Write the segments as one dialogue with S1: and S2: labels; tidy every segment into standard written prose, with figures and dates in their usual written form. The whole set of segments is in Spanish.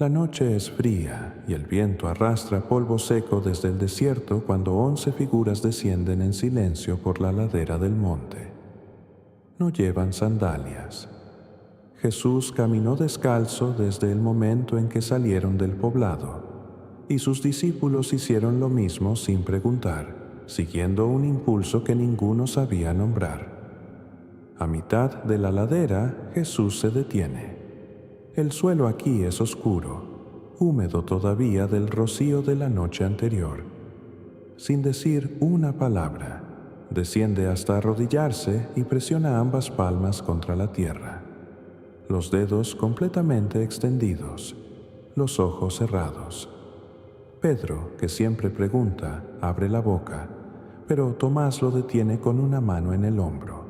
S1: La noche es fría y el viento arrastra polvo seco desde el desierto cuando 11 figuras descienden en silencio por la ladera del monte. No llevan sandalias. Jesús caminó descalzo desde el momento en que salieron del poblado, y sus discípulos hicieron lo mismo sin preguntar, siguiendo un impulso que ninguno sabía nombrar. A mitad de la ladera, Jesús se detiene. El suelo aquí es oscuro, húmedo todavía del rocío de la noche anterior. Sin decir una palabra, desciende hasta arrodillarse y presiona ambas palmas contra la tierra, los dedos completamente extendidos, los ojos cerrados. Pedro, que siempre pregunta, abre la boca, pero Tomás lo detiene con una mano en el hombro.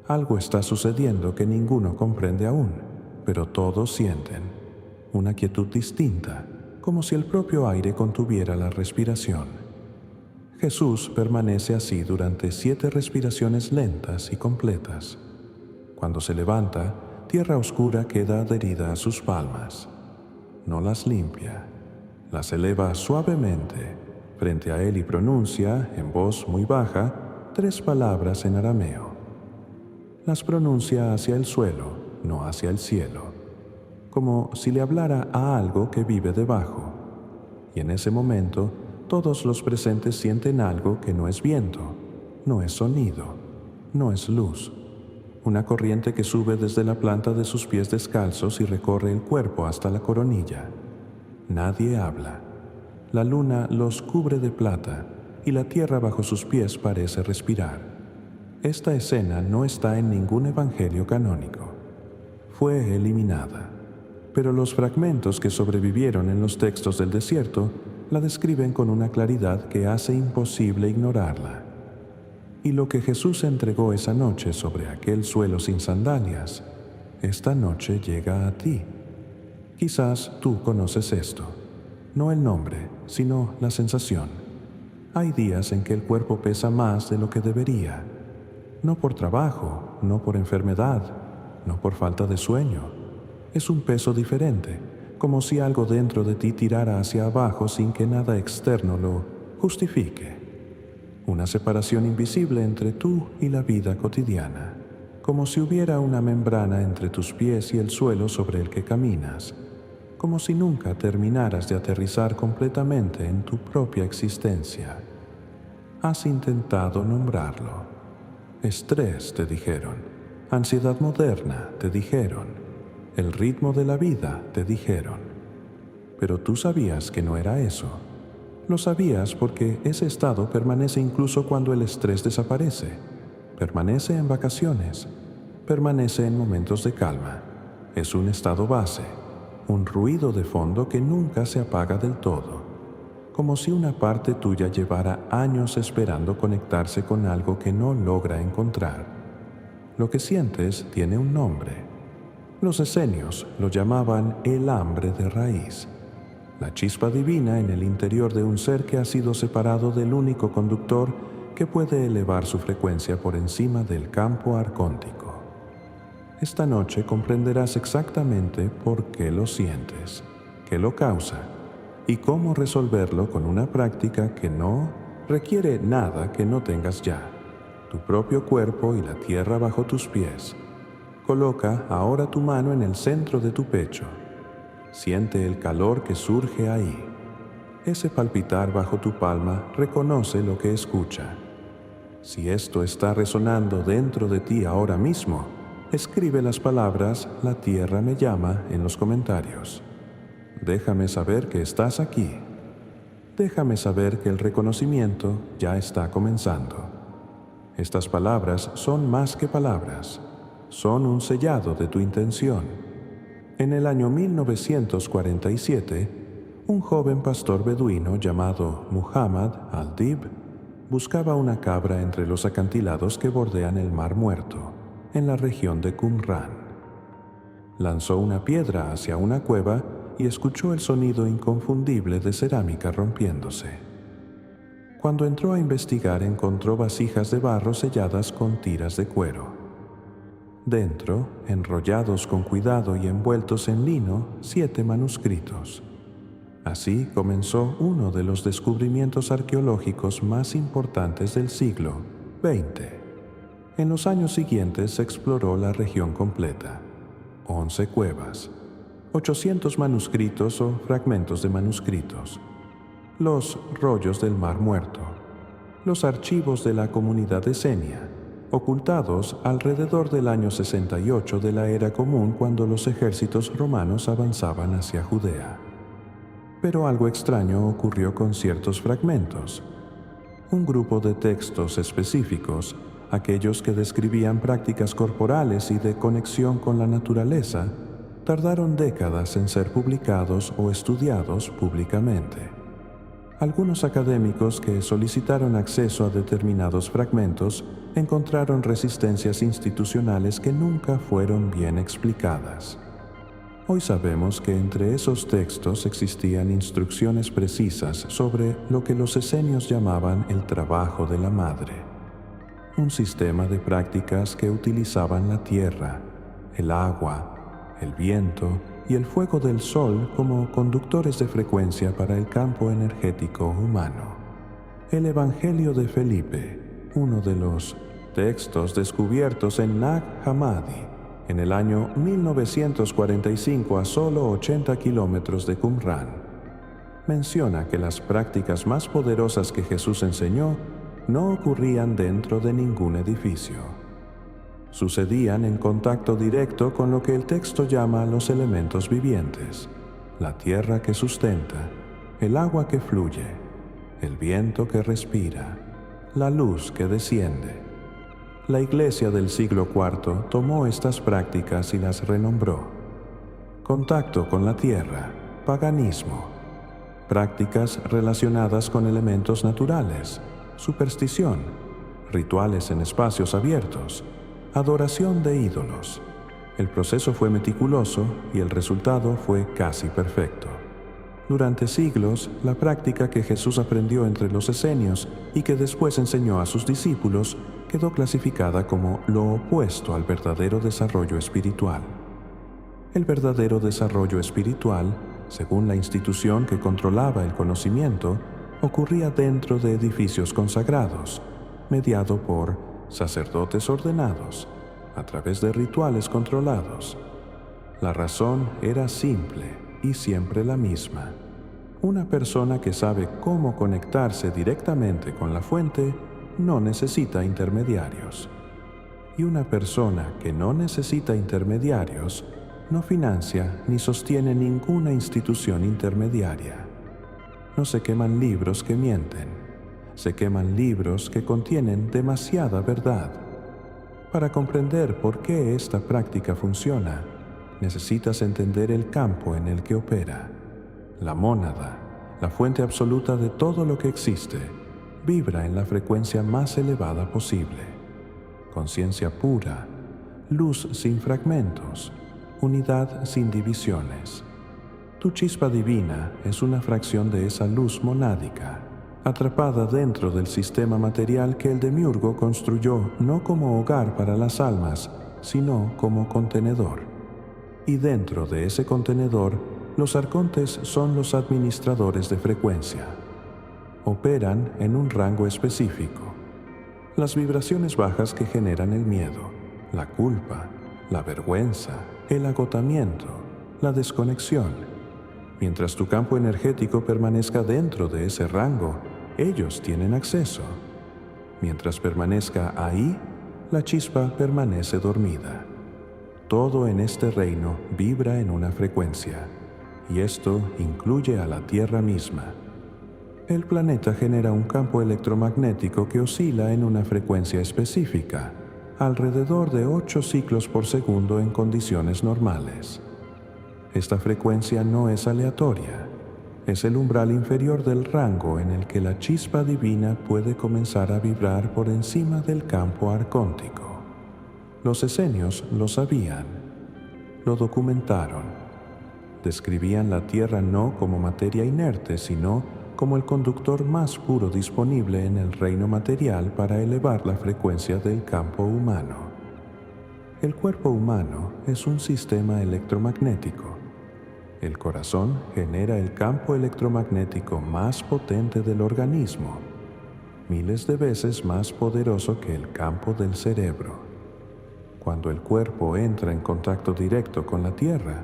S1: Algo está sucediendo que ninguno comprende aún, pero todos sienten una quietud distinta, como si el propio aire contuviera la respiración. Jesús permanece así durante 7 respiraciones lentas y completas. Cuando se levanta, tierra oscura queda adherida a sus palmas. No las limpia, las eleva suavemente frente a él y pronuncia, en voz muy baja, 3 palabras en arameo. Las pronuncia hacia el suelo, no hacia el cielo, como si le hablara a algo que vive debajo. Y en ese momento, todos los presentes sienten algo que no es viento, no es sonido, no es luz. Una corriente que sube desde la planta de sus pies descalzos y recorre el cuerpo hasta la coronilla. Nadie habla. La luna los cubre de plata y la tierra bajo sus pies parece respirar. Esta escena no está en ningún evangelio canónico. Fue eliminada, pero los fragmentos que sobrevivieron en los textos del desierto la describen con una claridad que hace imposible ignorarla. Y lo que Jesús entregó esa noche sobre aquel suelo sin sandalias, esta noche llega a ti. Quizás tú conoces esto, no el nombre, sino la sensación. Hay días en que el cuerpo pesa más de lo que debería, no por trabajo, no por enfermedad, no por falta de sueño. Es un peso diferente, como si algo dentro de ti tirara hacia abajo sin que nada externo lo justifique. Una separación invisible entre tú y la vida cotidiana, como si hubiera una membrana entre tus pies y el suelo sobre el que caminas, como si nunca terminaras de aterrizar completamente en tu propia existencia. Has intentado nombrarlo. Estrés, te dijeron. Ansiedad moderna, te dijeron. El ritmo de la vida, te dijeron. Pero tú sabías que no era eso. Lo sabías porque ese estado permanece incluso cuando el estrés desaparece. Permanece en vacaciones. Permanece en momentos de calma. Es un estado base, un ruido de fondo que nunca se apaga del todo, como si una parte tuya llevara años esperando conectarse con algo que no logra encontrar. Lo que sientes tiene un nombre. Los esenios lo llamaban el hambre de raíz, la chispa divina en el interior de un ser que ha sido separado del único conductor que puede elevar su frecuencia por encima del campo arcóntico. Esta noche comprenderás exactamente por qué lo sientes, qué lo causa y cómo resolverlo con una práctica que no requiere nada que no tengas ya, tu propio cuerpo y la tierra bajo tus pies. Coloca ahora tu mano en el centro de tu pecho. Siente el calor que surge ahí. Ese palpitar bajo tu palma reconoce lo que escucha. Si esto está resonando dentro de ti ahora mismo, escribe las palabras «La tierra me llama» en los comentarios. Déjame saber que estás aquí. Déjame saber que el reconocimiento ya está comenzando. Estas palabras son más que palabras. Son un sellado de tu intención. En el año 1947, un joven pastor beduino llamado Muhammad al-Dib buscaba una cabra entre los acantilados que bordean el Mar Muerto, en la región de Qumran. Lanzó una piedra hacia una cueva y escuchó el sonido inconfundible de cerámica rompiéndose. Cuando entró a investigar, encontró vasijas de barro selladas con tiras de cuero. Dentro, enrollados con cuidado y envueltos en lino, 7 manuscritos. Así comenzó uno de los descubrimientos arqueológicos más importantes del siglo XX. En los años siguientes se exploró la región completa. 11 cuevas, 800 manuscritos o fragmentos de manuscritos, los rollos del Mar Muerto, los archivos de la comunidad esenia, ocultados alrededor del año 68 de la Era Común cuando los ejércitos romanos avanzaban hacia Judea. Pero algo extraño ocurrió con ciertos fragmentos. Un grupo de textos específicos, aquellos que describían prácticas corporales y de conexión con la naturaleza, tardaron décadas en ser publicados o estudiados públicamente. Algunos académicos que solicitaron acceso a determinados fragmentos encontraron resistencias institucionales que nunca fueron bien explicadas. Hoy sabemos que entre esos textos existían instrucciones precisas sobre lo que los esenios llamaban el trabajo de la madre, un sistema de prácticas que utilizaban la tierra, el agua, el viento y el fuego del sol como conductores de frecuencia para el campo energético humano. El Evangelio de Felipe, uno de los textos descubiertos en Nag Hammadi, en el año 1945 a solo 80 kilómetros de Qumrán, menciona que las prácticas más poderosas que Jesús enseñó no ocurrían dentro de ningún edificio. Sucedían en contacto directo con lo que el texto llama los elementos vivientes, la tierra que sustenta, el agua que fluye, el viento que respira, la luz que desciende. La Iglesia del siglo IV tomó estas prácticas y las renombró. Contacto con la tierra, paganismo. Prácticas relacionadas con elementos naturales, superstición, rituales en espacios abiertos, adoración de ídolos. El proceso fue meticuloso y el resultado fue casi perfecto. Durante siglos, la práctica que Jesús aprendió entre los esenios y que después enseñó a sus discípulos quedó clasificada como lo opuesto al verdadero desarrollo espiritual. El verdadero desarrollo espiritual, según la institución que controlaba el conocimiento, ocurría dentro de edificios consagrados, mediado por sacerdotes ordenados, a través de rituales controlados. La razón era simple y siempre la misma. Una persona que sabe cómo conectarse directamente con la fuente no necesita intermediarios. Y una persona que no necesita intermediarios no financia ni sostiene ninguna institución intermediaria. No se queman libros que mienten. Se queman libros que contienen demasiada verdad. Para comprender por qué esta práctica funciona, necesitas entender el campo en el que opera. La mónada, la fuente absoluta de todo lo que existe, vibra en la frecuencia más elevada posible. Conciencia pura, luz sin fragmentos, unidad sin divisiones. Tu chispa divina es una fracción de esa luz monádica, atrapada dentro del sistema material que el demiurgo construyó no como hogar para las almas, sino como contenedor. Y dentro de ese contenedor, los arcontes son los administradores de frecuencia. Operan en un rango específico. Las vibraciones bajas que generan el miedo, la culpa, la vergüenza, el agotamiento, la desconexión. Mientras tu campo energético permanezca dentro de ese rango, ellos tienen acceso. Mientras permanezca ahí, la chispa permanece dormida. Todo en este reino vibra en una frecuencia, y esto incluye a la Tierra misma. El planeta genera un campo electromagnético que oscila en una frecuencia específica, alrededor de 8 ciclos por segundo en condiciones normales. Esta frecuencia no es aleatoria, es el umbral inferior del rango en el que la chispa divina puede comenzar a vibrar por encima del campo arcóntico. Los esenios lo sabían, lo documentaron, describían la Tierra no como materia inerte, sino como el conductor más puro disponible en el reino material para elevar la frecuencia del campo humano. El cuerpo humano es un sistema electromagnético. El corazón genera el campo electromagnético más potente del organismo, miles de veces más poderoso que el campo del cerebro. Cuando el cuerpo entra en contacto directo con la Tierra,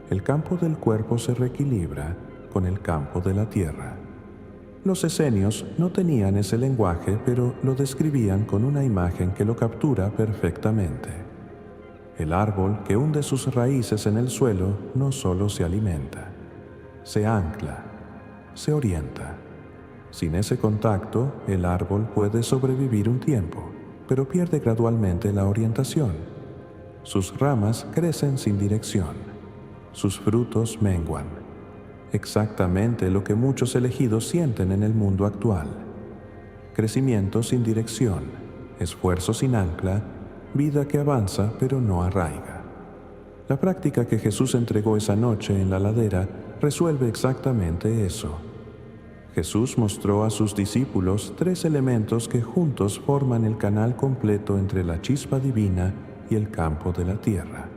S1: el campo del cuerpo se reequilibra con el campo de la Tierra. Los esenios no tenían ese lenguaje, pero lo describían con una imagen que lo captura perfectamente. El árbol que hunde sus raíces en el suelo no solo se alimenta, se ancla, se orienta. Sin ese contacto, el árbol puede sobrevivir un tiempo, pero pierde gradualmente la orientación. Sus ramas crecen sin dirección, sus frutos menguan. Exactamente lo que muchos elegidos sienten en el mundo actual. Crecimiento sin dirección, esfuerzo sin ancla, vida que avanza pero no arraiga. La práctica que Jesús entregó esa noche en la ladera resuelve exactamente eso. Jesús mostró a sus discípulos 3 elementos que juntos forman el canal completo entre la chispa divina y el campo de la tierra.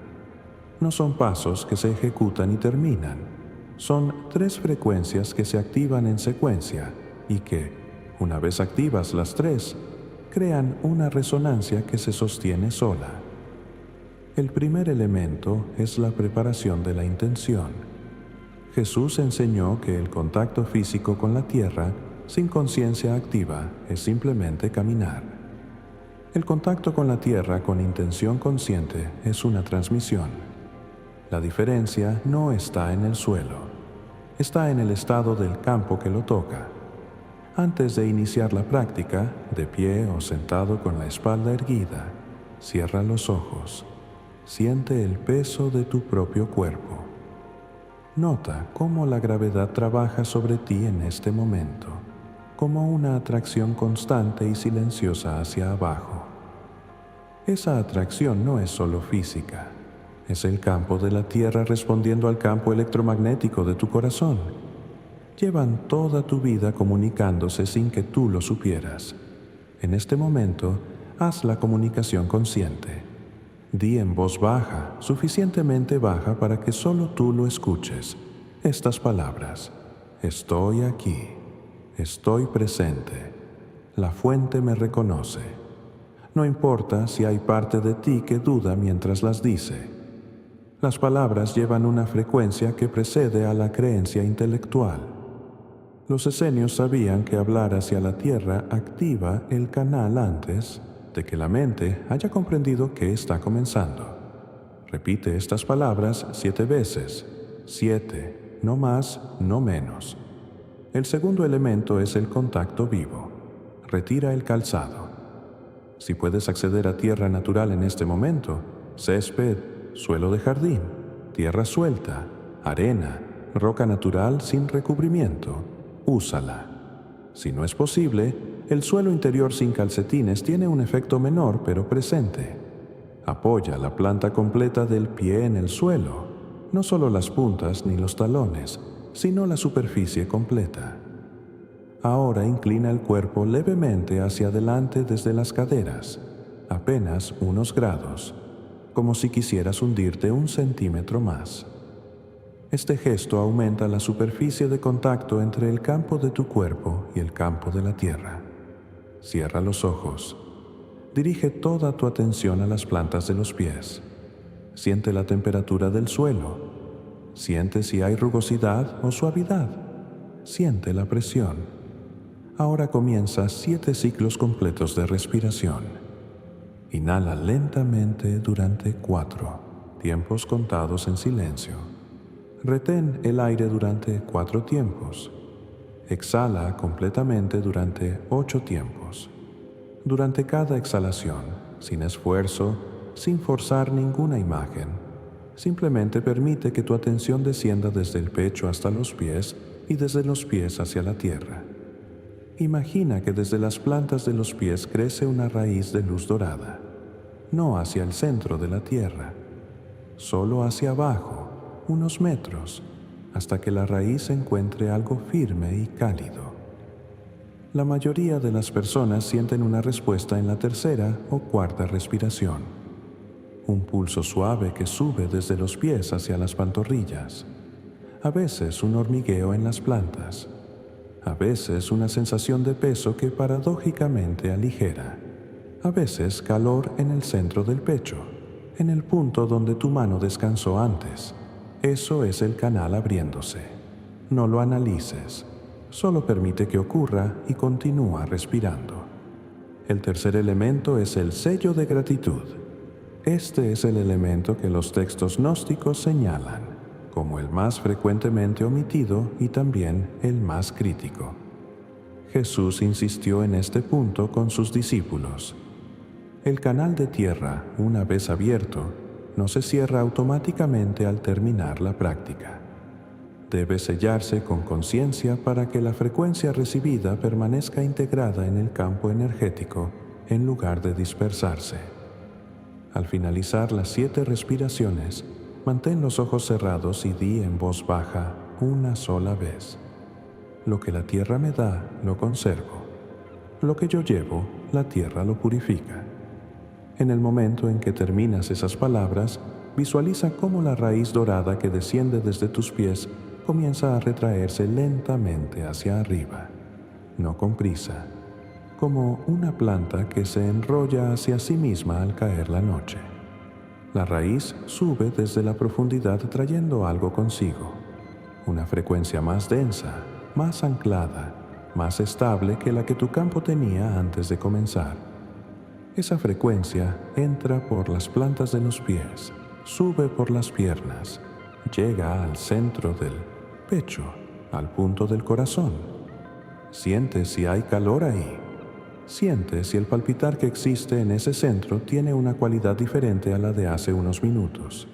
S1: No son pasos que se ejecutan y terminan. Son 3 frecuencias que se activan en secuencia y que, una vez activas las 3, crean una resonancia que se sostiene sola. El primer elemento es la preparación de la intención. Jesús enseñó que el contacto físico con la tierra, sin conciencia activa, es simplemente caminar. El contacto con la tierra con intención consciente es una transmisión. La diferencia no está en el suelo, está en el estado del campo que lo toca. Antes de iniciar la práctica, de pie o sentado con la espalda erguida, cierra los ojos. Siente el peso de tu propio cuerpo. Nota cómo la gravedad trabaja sobre ti en este momento, como una atracción constante y silenciosa hacia abajo. Esa atracción no es solo física, es el campo de la Tierra respondiendo al campo electromagnético de tu corazón. Llevan toda tu vida comunicándose sin que tú lo supieras. En este momento, haz la comunicación consciente. Di en voz baja, suficientemente baja para que solo tú lo escuches, estas palabras: estoy aquí, estoy presente, la fuente me reconoce. No importa si hay parte de ti que duda mientras las dice. Las palabras llevan una frecuencia que precede a la creencia intelectual. Los esenios sabían que hablar hacia la tierra activa el canal antes de que la mente haya comprendido que está comenzando. Repite estas palabras 7 veces. 7, no más, no menos. El segundo elemento es el contacto vivo. Retira el calzado. Si puedes acceder a tierra natural en este momento, césped, suelo de jardín, tierra suelta, arena, roca natural sin recubrimiento, úsala. Si no es posible, el suelo interior sin calcetines tiene un efecto menor pero presente. Apoya la planta completa del pie en el suelo, no solo las puntas ni los talones, sino la superficie completa. Ahora inclina el cuerpo levemente hacia adelante desde las caderas, apenas unos grados, como si quisieras hundirte 1 centímetro más. Este gesto aumenta la superficie de contacto entre el campo de tu cuerpo y el campo de la tierra. Cierra los ojos. Dirige toda tu atención a las plantas de los pies. Siente la temperatura del suelo. Siente si hay rugosidad o suavidad. Siente la presión. Ahora comienza 7 ciclos completos de respiración. Inhala lentamente durante 4 tiempos contados en silencio. Retén el aire durante 4 tiempos. Exhala completamente durante 8 tiempos. Durante cada exhalación, sin esfuerzo, sin forzar ninguna imagen, simplemente permite que tu atención descienda desde el pecho hasta los pies y desde los pies hacia la tierra. Imagina que desde las plantas de los pies crece una raíz de luz dorada, no hacia el centro de la tierra, solo hacia abajo, unos metros, hasta que la raíz encuentre algo firme y cálido. La mayoría de las personas sienten una respuesta en la tercera o cuarta respiración. un pulso suave que sube desde los pies hacia las pantorrillas, a veces un hormigueo en las plantas, a veces una sensación de peso que paradójicamente aligera, a veces calor en el centro del pecho, en el punto donde tu mano descansó antes. Eso es el canal abriéndose. No lo analices, solo permite que ocurra y continúa respirando. El tercer elemento es el sello de gratitud. Este es el elemento que los textos gnósticos señalan como el más frecuentemente omitido y también el más crítico. Jesús insistió en este punto con sus discípulos. El canal de tierra, una vez abierto, no se cierra automáticamente al terminar la práctica. Debe sellarse con conciencia para que la frecuencia recibida permanezca integrada en el campo energético en lugar de dispersarse. Al finalizar las 7 respiraciones, mantén los ojos cerrados y di en voz baja una sola vez: lo que la tierra me da, lo conservo. Lo que yo llevo, la tierra lo purifica. En el momento en que terminas esas palabras, visualiza cómo la raíz dorada que desciende desde tus pies comienza a retraerse lentamente hacia arriba, no con prisa, como una planta que se enrolla hacia sí misma al caer la noche. La raíz sube desde la profundidad trayendo algo consigo, una frecuencia más densa, más anclada, más estable que la que tu campo tenía antes de comenzar. Esa frecuencia entra por las plantas de los pies, sube por las piernas, llega al centro del pecho, al punto del corazón. Siente si hay calor ahí. Siente si el palpitar que existe en ese centro tiene una cualidad diferente a la de hace unos minutos.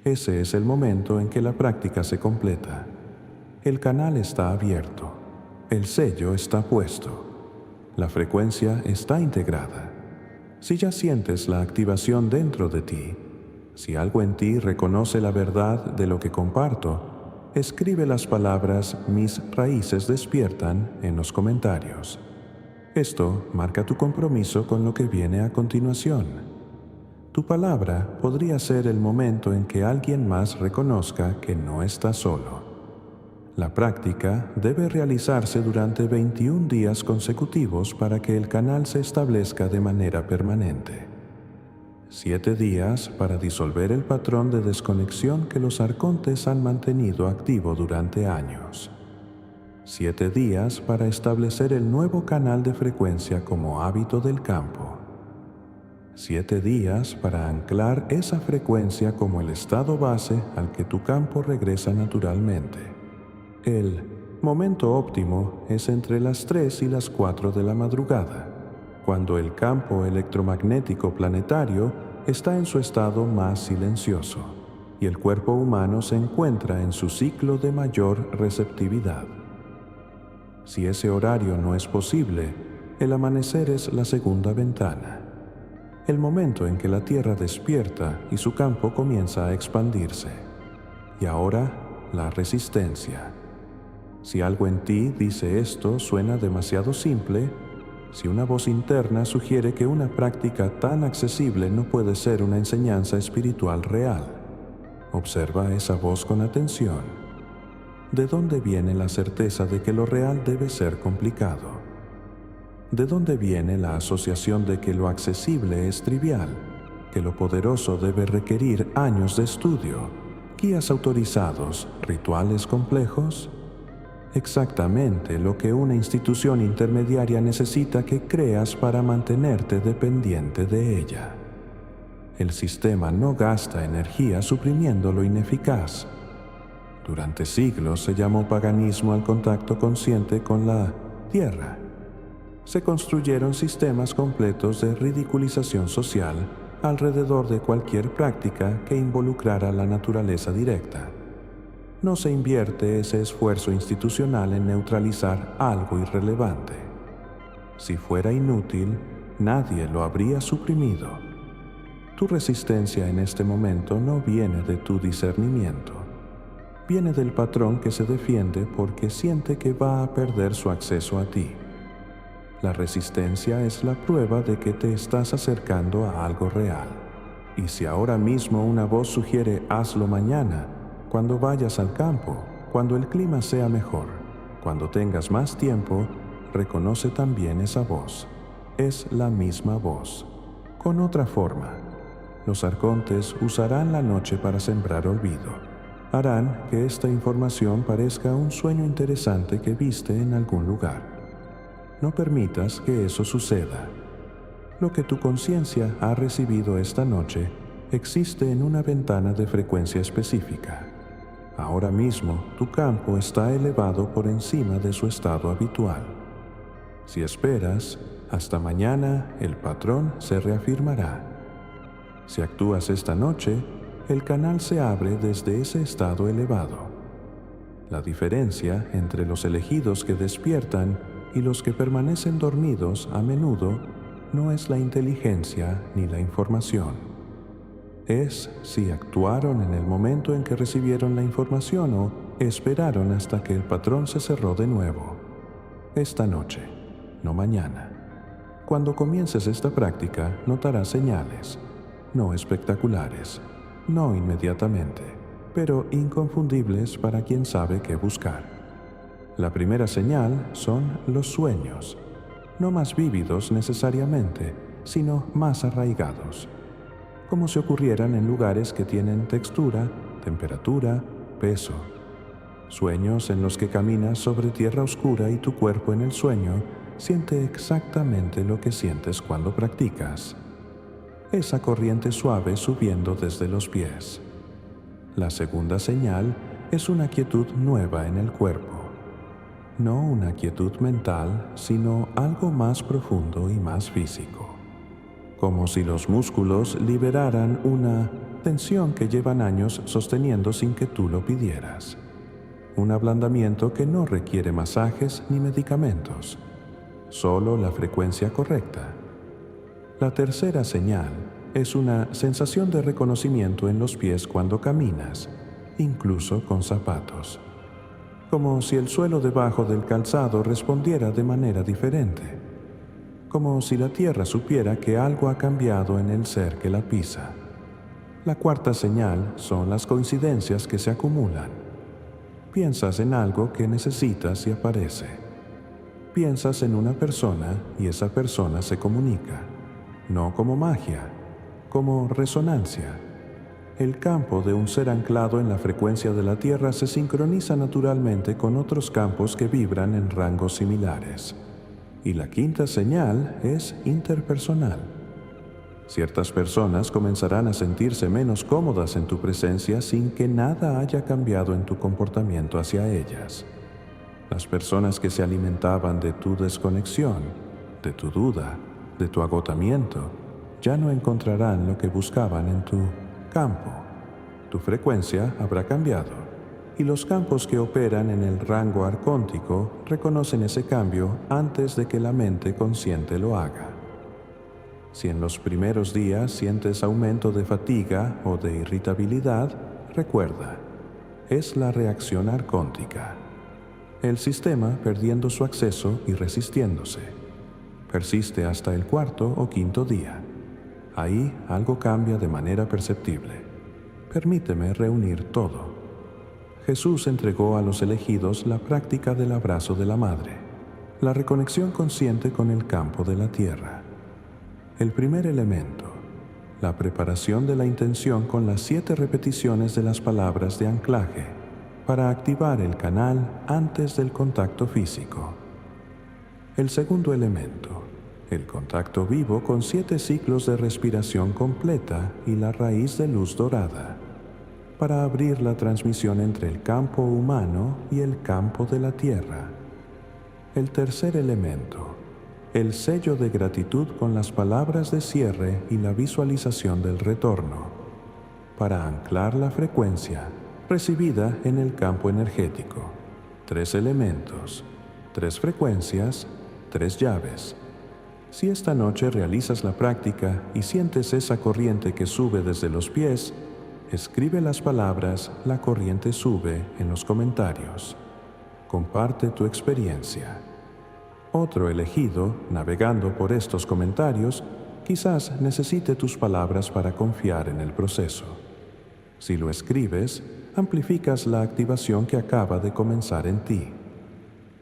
S1: Ese es el momento en que la práctica se completa. El canal está abierto. El sello está puesto. La frecuencia está integrada. Si ya sientes la activación dentro de ti, si algo en ti reconoce la verdad de lo que comparto, escribe las palabras "mis raíces despiertan" en los comentarios. Esto marca tu compromiso con lo que viene a continuación. Tu palabra podría ser el momento en que alguien más reconozca que no está solo. La práctica debe realizarse durante 21 días consecutivos para que el canal se establezca de manera permanente. 7 días para disolver el patrón de desconexión que los arcontes han mantenido activo durante años. 7 días para establecer el nuevo canal de frecuencia como hábito del campo. 7 días para anclar esa frecuencia como el estado base al que tu campo regresa naturalmente. El momento óptimo es entre las 3 y las 4 de la madrugada, cuando el campo electromagnético planetario está en su estado más silencioso y el cuerpo humano se encuentra en su ciclo de mayor receptividad. Si ese horario no es posible, el amanecer es la segunda ventana, el momento en que la Tierra despierta y su campo comienza a expandirse. Y ahora, la resistencia. Si algo en ti dice esto suena demasiado simple, si una voz interna sugiere que una práctica tan accesible no puede ser una enseñanza espiritual real, observa esa voz con atención. ¿De dónde viene la certeza de que lo real debe ser complicado? ¿De dónde viene la asociación de que lo accesible es trivial, que lo poderoso debe requerir años de estudio, guías autorizados, rituales complejos? Exactamente lo que una institución intermediaria necesita que creas para mantenerte dependiente de ella. El sistema no gasta energía suprimiendo lo ineficaz. Durante siglos se llamó paganismo al contacto consciente con la tierra. Se construyeron sistemas completos de ridiculización social alrededor de cualquier práctica que involucrara la naturaleza directa. No se invierte ese esfuerzo institucional en neutralizar algo irrelevante. Si fuera inútil, nadie lo habría suprimido. Tu resistencia en este momento no viene de tu discernimiento. Viene del patrón que se defiende porque siente que va a perder su acceso a ti. La resistencia es la prueba de que te estás acercando a algo real. Y si ahora mismo una voz sugiere hazlo mañana, cuando vayas al campo, cuando el clima sea mejor, cuando tengas más tiempo, reconoce también esa voz. Es la misma voz, con otra forma. Los arcontes usarán la noche para sembrar olvido. Harán que esta información parezca un sueño interesante que viste en algún lugar. No permitas que eso suceda. Lo que tu conciencia ha recibido esta noche existe en una ventana de frecuencia específica. Ahora mismo tu campo está elevado por encima de su estado habitual. Si esperas, hasta mañana el patrón se reafirmará. Si actúas esta noche, el canal se abre desde ese estado elevado. La diferencia entre los elegidos que despiertan y los que permanecen dormidos a menudo no es la inteligencia ni la información. Es si actuaron en el momento en que recibieron la información o esperaron hasta que el patrón se cerró de nuevo. Esta noche, no mañana. Cuando comiences esta práctica, notarás señales, no espectaculares, no inmediatamente, pero inconfundibles para quien sabe qué buscar. La primera señal son los sueños, no más vívidos necesariamente, sino más arraigados, como si ocurrieran en lugares que tienen textura, temperatura, peso. Sueños en los que caminas sobre tierra oscura y tu cuerpo en el sueño siente exactamente lo que sientes cuando practicas. Esa corriente suave subiendo desde los pies. La segunda señal es una quietud nueva en el cuerpo. No una quietud mental, sino algo más profundo y más físico. Como si los músculos liberaran una tensión que llevan años sosteniendo sin que tú lo pidieras. Un ablandamiento que no requiere masajes ni medicamentos, solo la frecuencia correcta. La tercera señal es una sensación de reconocimiento en los pies cuando caminas, incluso con zapatos. Como si el suelo debajo del calzado respondiera de manera diferente. Como si la tierra supiera que algo ha cambiado en el ser que la pisa. La cuarta señal son las coincidencias que se acumulan. Piensas en algo que necesitas y aparece. Piensas en una persona y esa persona se comunica. No como magia, como resonancia. El campo de un ser anclado en la frecuencia de la Tierra se sincroniza naturalmente con otros campos que vibran en rangos similares. Y la quinta señal es interpersonal. Ciertas personas comenzarán a sentirse menos cómodas en tu presencia sin que nada haya cambiado en tu comportamiento hacia ellas. Las personas que se alimentaban de tu desconexión, de tu duda, de tu agotamiento, ya no encontrarán lo que buscaban en tu campo. Tu frecuencia habrá cambiado, y los campos que operan en el rango arcóntico reconocen ese cambio antes de que la mente consciente lo haga. Si en los primeros días sientes aumento de fatiga o de irritabilidad, recuerda, es la reacción arcóntica. El sistema perdiendo su acceso y resistiéndose. Persiste hasta el cuarto o quinto día. Ahí algo cambia de manera perceptible. Permíteme reunir todo. Jesús entregó a los elegidos la práctica del abrazo de la Madre, la reconexión consciente con el campo de la tierra. El primer elemento, la preparación de la intención con las 7 repeticiones de las palabras de anclaje para activar el canal antes del contacto físico. El segundo elemento, el contacto vivo con 7 ciclos de respiración completa y la raíz de luz dorada, para abrir la transmisión entre el campo humano y el campo de la tierra. El tercer elemento, el sello de gratitud con las palabras de cierre y la visualización del retorno, para anclar la frecuencia recibida en el campo energético. 3 elementos, 3 frecuencias, 3 llaves. Si esta noche realizas la práctica y sientes esa corriente que sube desde los pies, escribe las palabras "la corriente sube" en los comentarios. Comparte tu experiencia. Otro elegido, navegando por estos comentarios, Quizás necesite tus palabras para confiar en el proceso. Si lo escribes, amplificas la activación que acaba de comenzar en ti.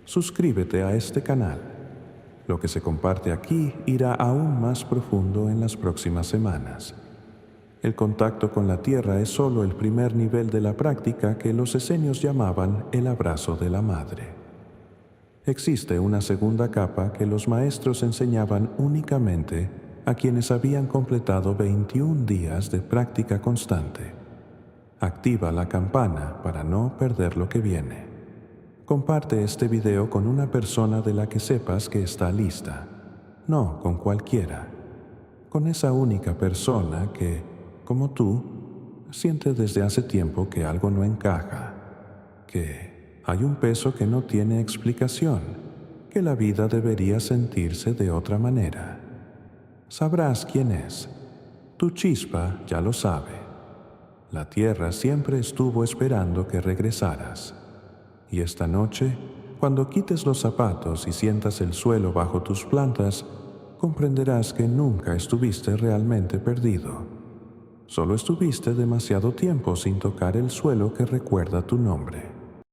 S1: Suscríbete a este canal. Lo que se comparte aquí irá aún más profundo en las próximas semanas. El contacto con la Tierra es solo el primer nivel de la práctica que los esenios llamaban el abrazo de la Madre. Existe una segunda capa que los maestros enseñaban únicamente a quienes habían completado 21 días de práctica constante. Activa la campana para no perder lo que viene. Comparte este video con una persona de la que sepas que está lista. No con cualquiera. Con esa única persona que, como tú, siente desde hace tiempo que algo no encaja, que hay un peso que no tiene explicación, que la vida debería sentirse de otra manera. Sabrás quién es. Tu chispa ya lo sabe. La Tierra siempre estuvo esperando que regresaras. Y esta noche, cuando quites los zapatos y sientas el suelo bajo tus plantas, comprenderás que nunca estuviste realmente perdido. Solo estuviste demasiado tiempo sin tocar el suelo que recuerda tu nombre.